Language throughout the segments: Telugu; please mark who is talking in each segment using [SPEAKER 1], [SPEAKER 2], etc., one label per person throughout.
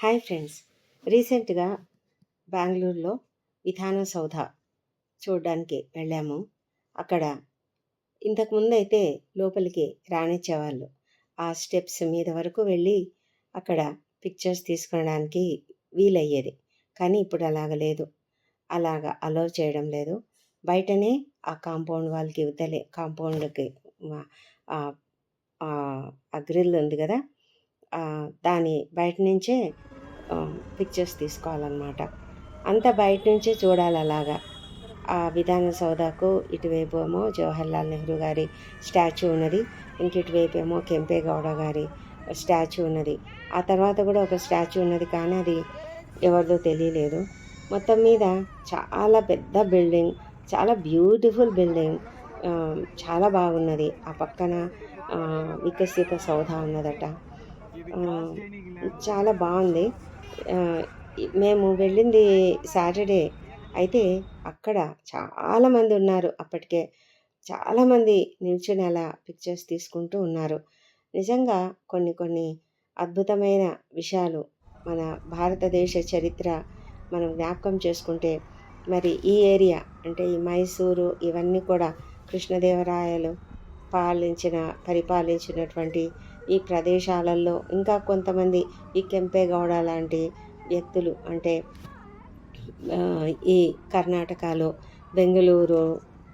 [SPEAKER 1] Hi friends. రీసెంట్‌గా బెంగుళూరులో విధాన సౌధ చూడడానికి వెళ్ళాము. అక్కడ ఇంతకుముందయితే లోపలికి రానిచ్చేవాళ్ళు. ఆ స్టెప్స్ మీద వరకు వెళ్ళి అక్కడ పిక్చర్స్ తీసుకొనడానికి వీలయ్యేది. కానీ ఇప్పుడు అలాగ లేదు. అలాగా అలౌ చేయడం లేదు. బయటనే ఆ కాంపౌండ్ వాల్‌కి ఇవతలే కాంపౌండ్‌కి మ ఆహ్, ఆ గ్రిల్ ఉంది గదా! దాని బయట నుంచే పిక్చర్స్ తీసుకోవాలనమాట. అంతా బయట నుంచే చూడాలలాగా. ఆ విధాన సౌధకు ఇటువైపు ఏమో జవహర్లాల్ నెహ్రూ గారి స్టాచ్యూ ఉన్నది. ఇటువైపేమో కెంపేగౌడ గారి స్టాచ్యూ ఉన్నది. ఆ తర్వాత కూడా ఒక స్టాచ్యూ ఉన్నది, కానీ అది ఎవరిదో తెలియలేదు. మొత్తం మీద చాలా పెద్ద బిల్డింగ్, చాలా బ్యూటిఫుల్ బిల్డింగ్. చాలా బాగున్నది. ఆ పక్కన వికసిత సౌధ ఉన్నదట. ఆహ్, చాలా బావుంది. ఆహ్, మేము వెళ్ళింది సాటర్‌డే. అయితే అక్కడ చాలామంది ఉన్నారు అప్పటికే. చాలామంది నిల్చొని అలా పిక్చర్స్ తీసుకుంటూ ఉన్నారు. నిజంగా కొన్ని కొన్ని అద్భుతమైన విషయాలు మన భారతదేశ చరిత్ర మనం జ్ఞాపకం చేసుకుంటే, మరి ఈ ఏరియా అంటే ఈ మైసూరు ఇవన్నీ కూడా కృష్ణదేవరాయలు పాలించిన పరిపాలించినటువంటి ఈ ప్రదేశాలలో ఇంకా కొంతమంది ఈ కెంపేగౌడ లాంటి వ్యక్తులు అంటే ఈ కర్ణాటకలో బెంగుళూరు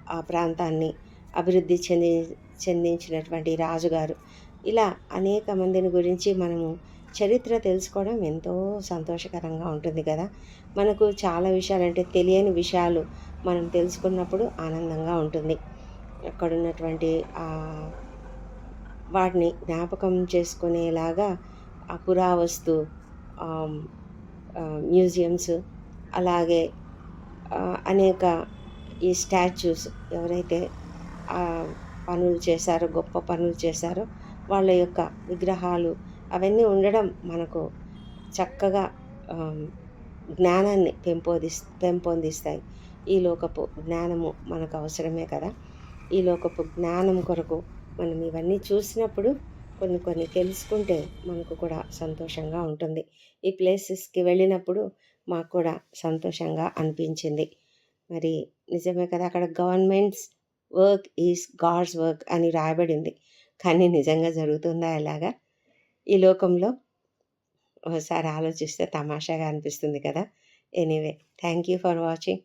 [SPEAKER 1] ఆ ప్రాంతాన్ని అభివృద్ధి చెందించినటువంటి రాజుగారు. ఇలా అనేక మందిని గురించి మనము చరిత్ర తెలుసుకోవడం ఎంతో సంతోషకరంగా ఉంటుంది కదా! మనకు చాలా విషయాలంటే తెలియని విషయాలు మనం తెలుసుకున్నప్పుడు ఆనందంగా ఉంటుంది. అక్కడున్నటువంటి వాటిని జ్ఞాపకం చేసుకునేలాగా ఆ పురావస్తు ఆహ్, మ్యూజియమ్స్, అలాగే అనేక ఈ స్టాచ్యూస్ ఎవరైతే పనులు చేశారో, గొప్ప పనులు చేశారో వాళ్ళ యొక్క విగ్రహాలు అవన్నీ ఉండడం మనకు చక్కగా ఆహ్, జ్ఞానాన్ని పెంపొందిస్తాయి. ఈ లోకపు జ్ఞానము మనకు అవసరమే కదా! ఈ లోకపు జ్ఞానం కొరకు మనం ఇవన్నీ చూసినప్పుడు కొన్ని కొన్ని తెలుసుకుంటే మనకు కూడా సంతోషంగా ఉంటుంది. ఈ ప్లేసెస్‌కి వెళ్ళినప్పుడు మాకు కూడా సంతోషంగా అనిపించింది. మరి నిజమే కదా! అక్కడ government's work is God's work అని రాయబడింది. కానీ నిజంగా జరుగుతుందా ఇలాగా? ఈ లోకంలో ఓసారి ఆలోచిస్తే తమాషాగా అనిపిస్తుంది కదా! Anyway, thank you for watching.